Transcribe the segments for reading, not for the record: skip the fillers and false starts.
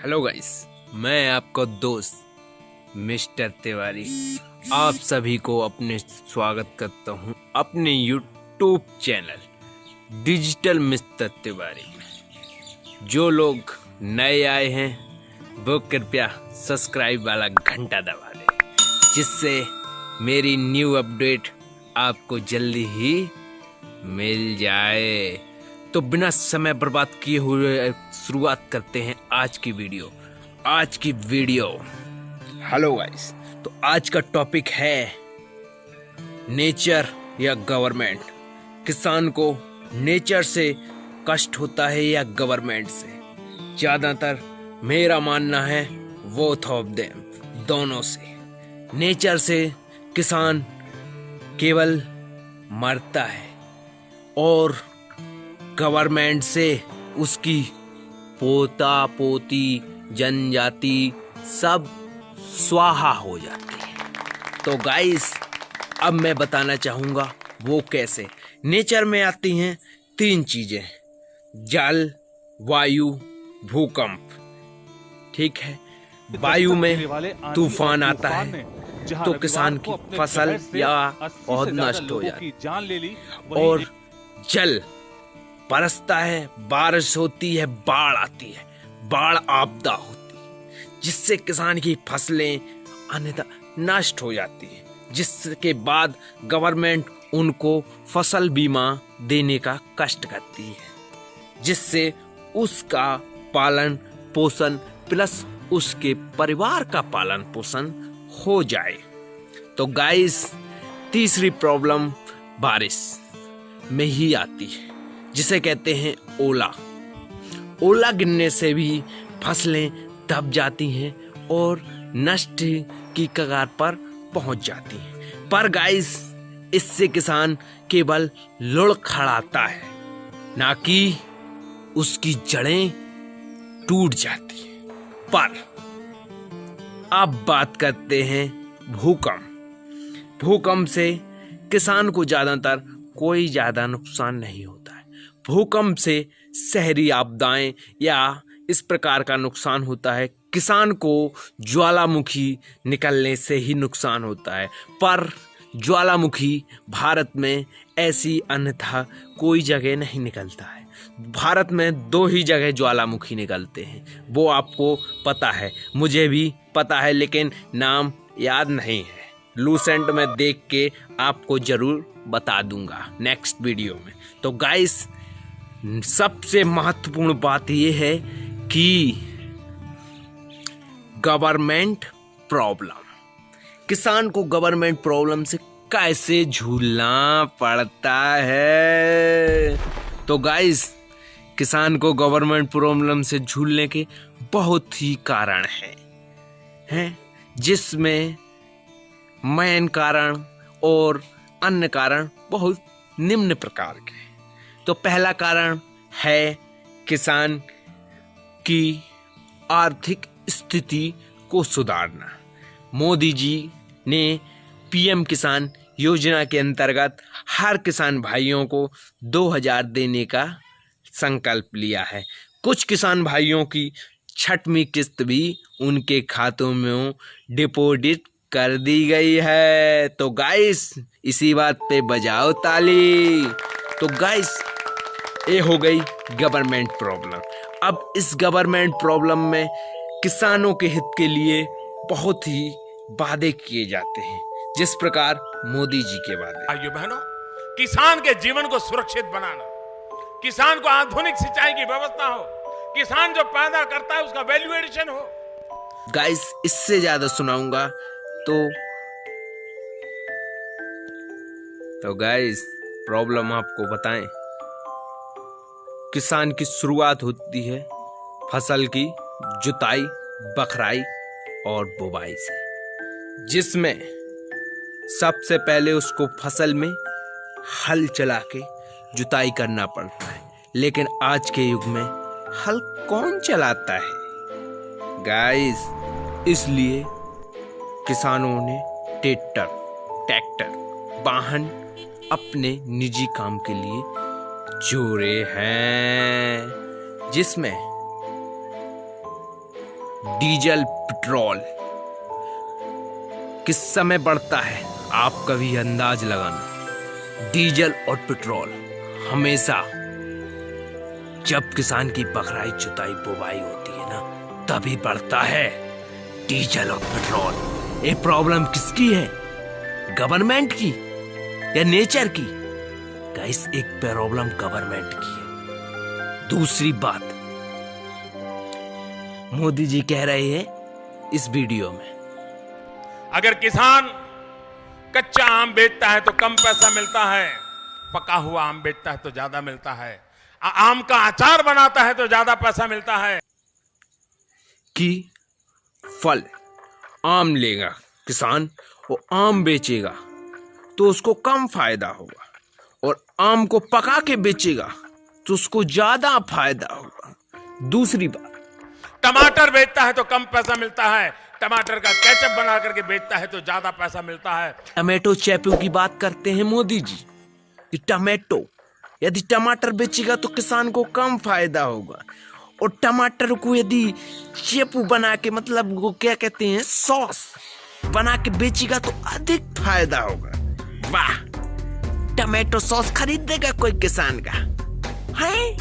Hello guys, मैं आपका दोस्त मिस्टर तिवारी आप सभी को अपने स्वागत करता हूं अपने YouTube channel digital mister Tiwari में। जो लोग नए आए हैं वो कृपया सब्सक्राइब वाला घंटा दबा दें, जिससे मेरी न्यू अपडेट आपको जल्दी ही मिल जाए। तो बिना समय बर्बाद किए हुए शुरुआत करते हैं आज की वीडियो। हेलो गाइस, तो आज का टॉपिक है नेचर या गवर्नमेंट। किसान को नेचर से कष्ट होता है या गवर्नमेंट से? ज्यादातर मेरा मानना है बोथ ऑफ देम, दोनों से। नेचर से किसान केवल मरता है और गवर्नमेंट से उसकी पोता पोती जनजाति सब स्वाहा हो जाती है। तो गाइस, अब मैं बताना चाहूँगा वो कैसे। नेचर में आती हैं 3 चीजें: जल, वायु, भूकंप। ठीक है, वायु में तूफान आता है तो किसान की फसल या बहुत नष्ट हो जाती है। और जल बरसता है, बारिश होती है, बाढ़ आती है, बाढ़ आपदा होती है, जिससे किसान की फसलें अन्यथा नष्ट हो जाती है, जिसके बाद गवर्नमेंट उनको फसल बीमा देने का कष्ट करती है, जिससे उसका पालन पोषण प्लस उसके परिवार का पालन पोषण हो जाए। तो गाइस, तीसरी प्रॉब्लम बारिश में ही आती है, जिसे कहते हैं ओला। ओला गिरने से भी फसलें दब जाती हैं और नष्ट की कगार पर पहुंच जाती हैं। पर गाइस, इससे किसान केवल लुढ़खड़ाता है, ना कि उसकी जड़ें टूट जाती हैं। पर अब बात करते हैं भूकंप। भूकंप से किसान को कोई ज्यादा नुकसान नहीं होता है। भूकंप से शहरी आपदाएं या इस प्रकार का नुकसान होता है। किसान को ज्वालामुखी निकलने से ही नुकसान होता है, पर ज्वालामुखी भारत में ऐसी अन्यथा कोई जगह नहीं निकलता है। भारत में 2 ही जगह ज्वालामुखी निकलते हैं, वो आपको पता है, मुझे भी पता है, लेकिन नाम याद नहीं है। लूसेंट में देख के आपको जरूर बता दूंगा नेक्स्ट वीडियो में। तो गाइस, सबसे महत्वपूर्ण बात यह है कि गवर्नमेंट प्रॉब्लम, किसान को गवर्नमेंट प्रॉब्लम से कैसे झूलना पड़ता है। तो गाइस, किसान को गवर्नमेंट प्रॉब्लम से झूलने के बहुत ही कारण हैं, जिसमें मेन कारण और अन्य कारण बहुत निम्न प्रकार के हैं। तो पहला कारण है किसान की आर्थिक स्थिति को सुधारना। मोदी जी ने पीएम किसान योजना के अंतर्गत हर किसान भाइयों को 2000 देने का संकल्प लिया है। कुछ किसान भाइयों की 6वीं किस्त भी उनके खातों में डिपॉजिट कर दी गई है। तो गाइस, इसी बात पे बजाओ ताली। तो गाइस, ये हो गई गवर्नमेंट प्रॉब्लम। अब इस गवर्नमेंट प्रॉब्लम में किसानों के हित के लिए बहुत ही वादे किए जाते हैं, जिस प्रकार मोदी जी के वादे। भाइयों बहनों, किसान के जीवन को सुरक्षित बनाना, किसान को आधुनिक सिंचाई की व्यवस्था हो, किसान जो पैदा करता है उसका वैल्यू एडिशन हो। गाइस, इससे ज्यादा सुनाऊंगा तो गाइस, प्रॉब्लम आपको बताएं। किसान की शुरुआत होती है फसल की जुताई, बखराई और बुवाई से, जिसमें सबसे पहले उसको फसल में हल चला के जुताई करना पड़ता है। लेकिन आज के युग में हल कौन चलाता है गाइस? इसलिए किसानों ने ट्रैक्टर, वाहन अपने निजी काम के लिए जोड़े हैं, जिसमें डीजल पेट्रोल किस समय बढ़ता है, आप कभी अंदाज लगाना। डीजल और पेट्रोल हमेशा जब किसान की बखराई जुताई बुवाई होती है ना, तभी बढ़ता है डीजल और पेट्रोल। ये प्रॉब्लम किसकी है, गवर्नमेंट की या नेचर की? गाइस, एक प्रॉब्लम गवर्नमेंट की है। दूसरी बात, मोदी जी कह रहे हैं इस वीडियो में, अगर किसान कच्चा आम बेचता है तो कम पैसा मिलता है, पका हुआ आम बेचता है तो ज्यादा मिलता है, आम का अचार बनाता है तो ज्यादा पैसा मिलता है। कि फल आम लेगा किसान, वो आम बेचेगा तो उसको कम फायदा होगा, और आम को पका के बेचेगा तो उसको ज्यादा फायदा होगा। दूसरी बात, टमाटर बेचता है तो कम पैसा मिलता है, टमाटर का केचप बना करके बेचता है तो ज्यादा पैसा मिलता है। टमाटो चैपू की बात करते हैं मोदी जी कि टमाटो, यदि टमाटर बेचेगा तो किसान को कम फायदा होगा, और टमाटर को यदि चैपू बना के, मतलब वो क्या कहते हैं, सॉस बना के बेचेगा तो अधिक फायदा होगा। वाह, टमाटो सॉस खरीदेगा कोई किसान का है?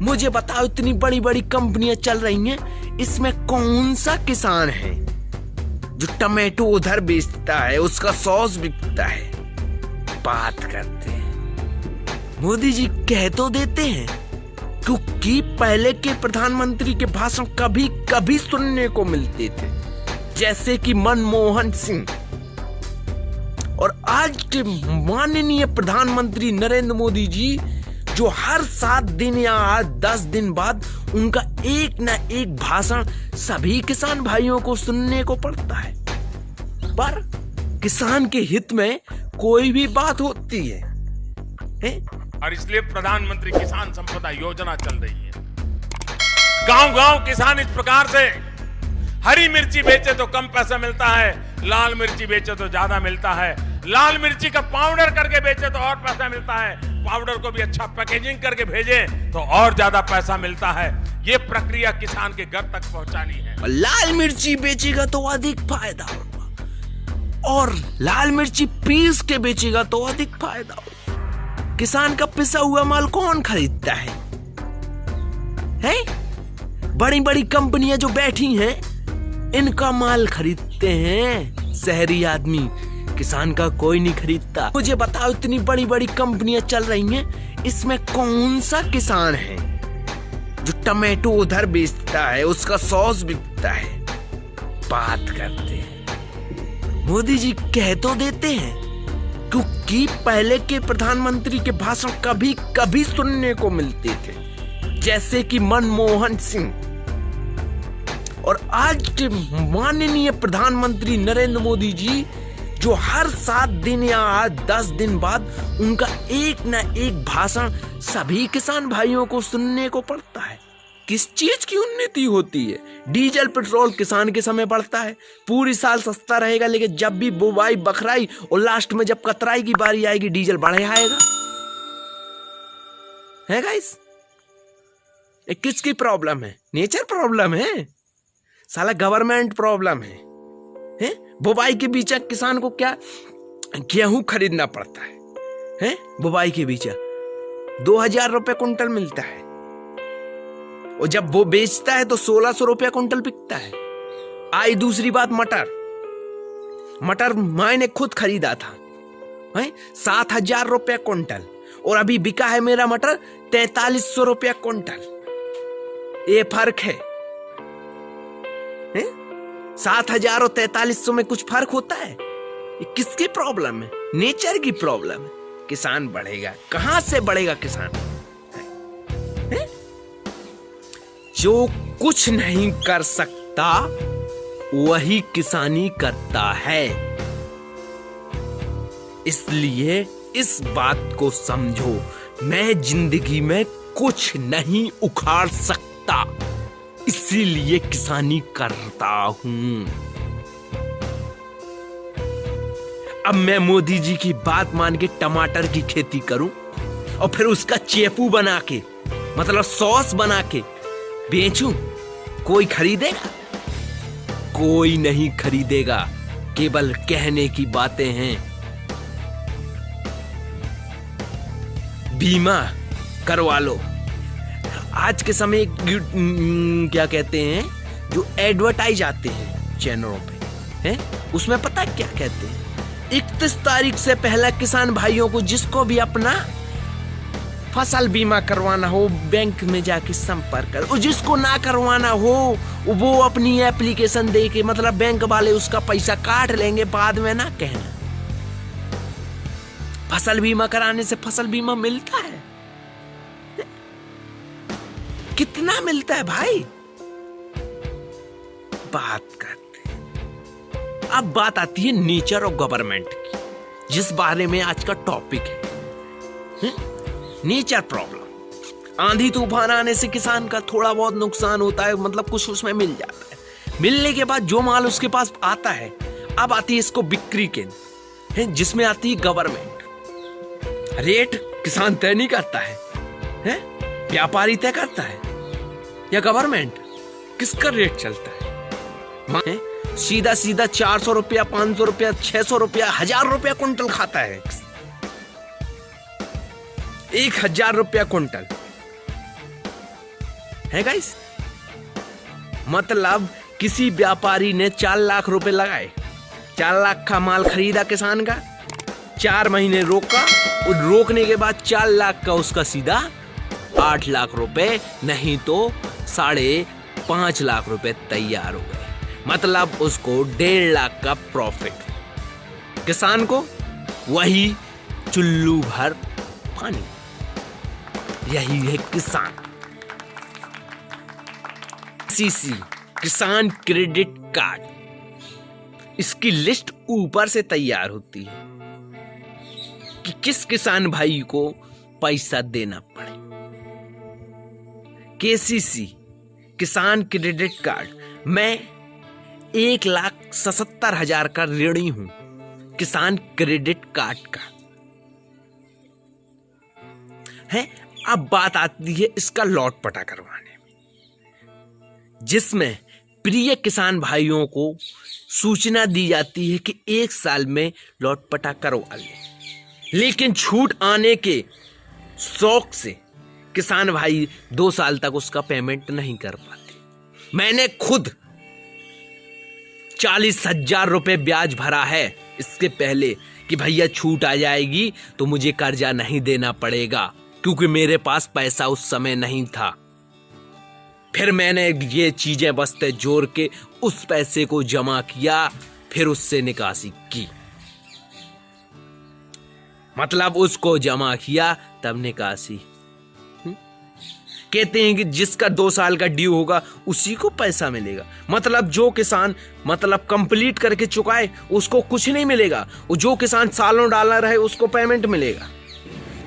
मुझे बताओ, इतनी बड़ी बड़ी कंपनियां चल रही हैं, इसमें कौन सा किसान है जो टमाटो उधर बेचता है, उसका सॉस बिकता है? बात करते हैं, मोदी जी कह तो देते हैं, क्योंकि पहले के प्रधानमंत्री के भाषण कभी कभी सुनने को मिलते थे, जैसे कि मनमोहन सिंह, और आज के माननीय प्रधानमंत्री नरेंद्र मोदी जी, जो हर 7 दिन या 10 दिन बाद उनका एक ना एक भाषण सभी किसान भाइयों को सुनने को पड़ता है। पर किसान के हित में कोई भी बात होती है? और इसलिए प्रधानमंत्री किसान संपदा योजना चल रही है। गांव गांव किसान इस प्रकार से हरी मिर्ची बेचे तो कम पैसा मिलता है, लाल मिर्ची बेचे तो ज्यादा मिलता है, लाल मिर्ची का पाउडर करके बेचे तो और पैसा मिलता है, पाउडर को भी अच्छा पैकेजिंग करके भेजे तो और ज्यादा पैसा मिलता है। ये प्रक्रिया किसान के घर तक पहुंचानी है। लाल मिर्ची बेचेगा तो अधिक फायदा होगा, और लाल मिर्ची पीस के बेचेगा तो अधिक फायदा होगा। किसान का पिसा हुआ माल कौन खरीदता है? बड़ी बड़ी कंपनियां जो बैठी हैं, इनका माल खरीदते हैं शहरी आदमी, किसान का कोई नहीं खरीदता। मुझे बताओ, इतनी बड़ी बड़ी कंपनियां चल रही हैं, इसमें कौन सा किसान है जो टमाटो उधर बेचता है, उसका सॉस बिकता है? बात करते हैं, मोदी जी कह तो देते हैं, क्योंकि पहले के प्रधानमंत्री के भाषण कभी कभी सुनने को मिलते थे, जैसे कि मनमोहन सिंह, और आज के माननीय प्रधानमंत्री नरेंद्र मोदी जी, जो हर 7 दिन या 10 दिन बाद उनका एक ना एक भाषण सभी किसान भाइयों को सुनने को पड़ता है। किस चीज की उन्नति होती है? डीजल पेट्रोल किसान के समय बढ़ता है, पूरी साल सस्ता रहेगा, लेकिन जब भी बुवाई बखराई और लास्ट में जब कतराई की बारी आएगी, डीजल बढ़े आएगा। है गाइस? ये किसकी प्रॉब्लम है? नेचर प्रॉब्लम है, साला गवर्नमेंट प्रॉब्लम है। बुवाई के बीच किसान को क्या गेहूं खरीदना पड़ता है? बुवाई के बीच 2000 रुपए कुंटल मिलता है, और जब वो बेचता है तो 1600 रुपया कुंटल बिकता है। आई दूसरी बात, मटर मैंने खुद खरीदा था 7000 रुपया कुंटल, और अभी बिका है मेरा मटर 4300 रुपया कुंटल। ये फर्क है। 7000 और 4300 में कुछ फर्क होता है? ये किसकी प्रॉब्लम है? नेचर की प्रॉब्लम है। किसान बढ़ेगा, कहां से बढ़ेगा किसान? जो कुछ नहीं कर सकता वही किसानी करता है। इसलिए इस बात को समझो, मैं जिंदगी में कुछ नहीं उखाड़ सकता, इसीलिए किसानी करता हूं। अब मैं मोदी जी की बात मान के टमाटर की खेती करूं और फिर उसका चेपू बना के, मतलब सॉस बना के बेचूं, कोई खरीदेगा? कोई नहीं खरीदेगा, केवल कहने की बातें हैं। बीमा करवा लो। आज के समय क्या कहते हैं, जो एडवर्टाइज आते हैं चैनलों पे हैं, उसमें पता क्या कहते हैं? 31 तारीख से पहले किसान भाइयों को जिसको भी अपना फसल बीमा करवाना हो बैंक में जाके संपर्क कर, और जिसको ना करवाना हो वो अपनी एप्लीकेशन दे के, मतलब बैंक वाले उसका पैसा काट लेंगे, बाद में ना कहना। फसल बीमा कराने से फसल बीमा मिलता है? कितना मिलता है भाई? बात करते हैं। अब बात आती है नेचर और गवर्नमेंट की, जिस बारे में आज का टॉपिक है। Nature problem. आंधी तूफान आने से किसान का थोड़ा बहुत नुकसान होता है, मतलब कुछ उसमें मिल जाता है। मिलने के बाद जो माल उसके पास आता है, अब आती है इसको बिक्री के, जिसमें आती है गवर्नमेंट। रेट किसान तय नहीं करता है, व्यापारी तय करता है या गवर्नमेंट? किसका रेट चलता है? सीधा सीधा 400 रुपया, 500 रुपया, 600 रुपया, 1000 रुपया कुंटल खाता है। 1000 रुपया कुंटल है गाइस। मतलब किसी व्यापारी ने 4 लाख रुपए लगाए, 4 लाख का माल खरीदा किसान का, 4 महीने रोका, और रोकने के बाद 4 लाख का उसका सीधा 8 लाख रुपए, नहीं तो 5.5 लाख रुपए तैयार हो गए। मतलब उसको 1.5 लाख का प्रॉफिट। किसान को वही चुल्लू भर पानी। यही है किसान। सीसी किसान क्रेडिट कार्ड, इसकी लिस्ट ऊपर से तैयार होती है कि किस किसान भाई को पैसा देना पड़े। केसीसी किसान क्रेडिट कार्ड, मैं 1,77,000 का ऋणी हूं किसान क्रेडिट कार्ड का है। अब बात आती है इसका लौट पटा करवाने में, जिसमें प्रिय किसान भाइयों को सूचना दी जाती है कि 1 साल में लौट पटा करवा ले। लेकिन छूट आने के शौक से किसान भाई 2 साल तक उसका पेमेंट नहीं कर पाते। मैंने खुद 40,000 रुपए ब्याज भरा है इसके पहले कि भैया छूट आ जाएगी तो मुझे कर्जा नहीं देना पड़ेगा, क्योंकि मेरे पास पैसा उस समय नहीं था। फिर मैंने ये चीजें बस्ते जोड़ के उस पैसे को जमा किया, फिर उससे निकासी की। मतलब उसको जमा किया तब निकासी। कहते हैं कि जिसका 2 साल का ड्यू होगा उसी को पैसा मिलेगा। मतलब जो किसान कंप्लीट करके चुकाए उसको कुछ नहीं मिलेगा, और जो किसान सालों डाला रहे उसको पेमेंट मिलेगा।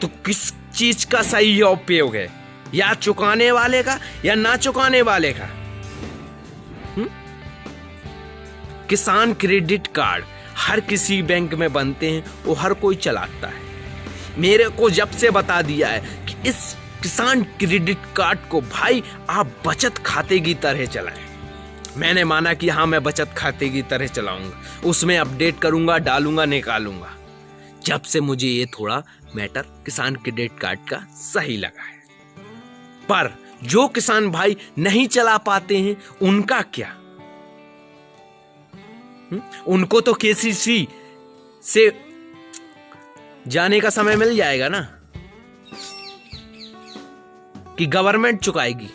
तो किस चीज का सही उपयोग है? या चुकाने वाले का या ना चुकाने वाले का? किसान क्रेडिट कार्ड हर किसी बैंक में बनते हैं, वो हर कोई चलाता है। मेरे को जब से बता दिया है कि इस किसान क्रेडिट कार्ड को भाई आप बचत खाते की तरह चलाएं, मैंने माना कि हाँ मैं बचत खाते की तरह चलाऊंगा, उसमें अपडेट करूंगा, डालूंगा, निकालूंगा। जब से मुझे ये थोड़ा मैटर किसान क्रेडिट कार्ड का सही लगा है। पर जो किसान भाई नहीं चला पाते हैं उनका क्या? उनको तो केसीसी से जाने का समय मिल जाएगा ना, कि गवर्नमेंट चुकाएगी।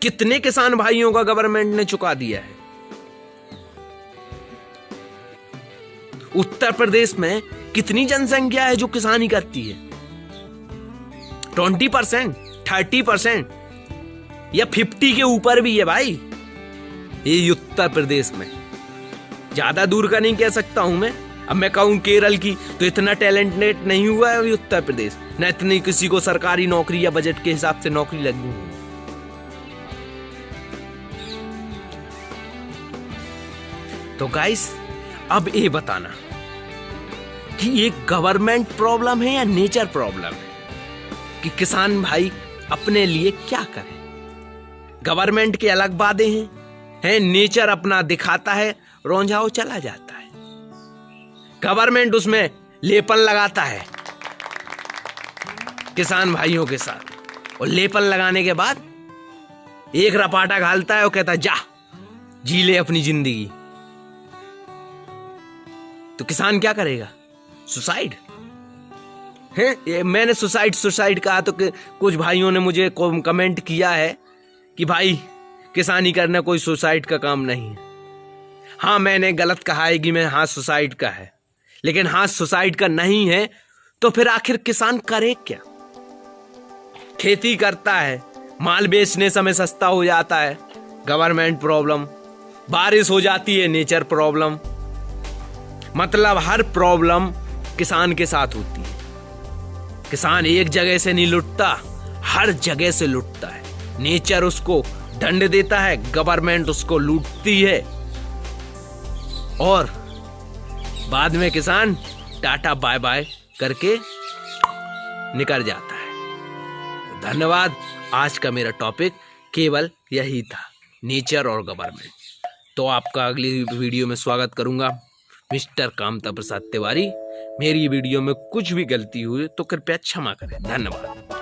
कितने किसान भाइयों का गवर्नमेंट ने चुका दिया है। उत्तर प्रदेश में कितनी जनसंख्या है जो किसानी करती है? 20%, 30% या 50 के ऊपर भी है भाई। ये उत्तर प्रदेश में, ज्यादा दूर का नहीं कह सकता हूं मैं। अब मैं कहूं केरल की तो इतना टैलेंटेड नहीं हुआ है अभी उत्तर प्रदेश, न इतनी किसी को सरकारी नौकरी या बजट के हिसाब से नौकरी लगी हुई। तो गाइस अब ये बताना कि ये गवर्नमेंट प्रॉब्लम है या नेचर प्रॉब्लम है, कि किसान भाई अपने लिए क्या करें। गवर्नमेंट के अलग वादे हैं, नेचर अपना दिखाता है, रौंझाओ चला जाता है। गवर्नमेंट उसमें लेपन लगाता है किसान भाइयों के साथ, और लेपन लगाने के बाद एक रपाटा घालता है और कहता है जा जी ले अपनी जिंदगी। तो किसान क्या करेगा? सुसाइड है। मैंने सुसाइड कहा तो कुछ भाइयों ने मुझे कमेंट किया है कि भाई किसानी करना कोई सुसाइड का काम नहीं है। हाँ, मैंने गलत कहा है कि मैं हाँ सुसाइड का है, लेकिन हाँ सुसाइड का नहीं है तो फिर आखिर किसान करे क्या? खेती करता है, माल बेचने समय सस्ता हो जाता है, गवर्नमेंट प्रॉब्लम, बारिश हो जाती है, नेचर प्रॉब्लम, मतलब हर प्रॉब्लम किसान के साथ होती है। किसान एक जगह से नहीं लुटता, हर जगह से लुटता है। नेचर उसको दंड देता है, गवर्नमेंट उसको लूटती है, और बाद में किसान टाटा बाय बाय करके निकल जाता है। धन्यवाद। आज का मेरा टॉपिक केवल यही था, नेचर और गवर्नमेंट। तो आपका अगली वीडियो में स्वागत करूंगा, मिस्टर कामता प्रसाद तिवारी। मेरी वीडियो में कुछ भी गलती हुई तो कृपया क्षमा करें। धन्यवाद।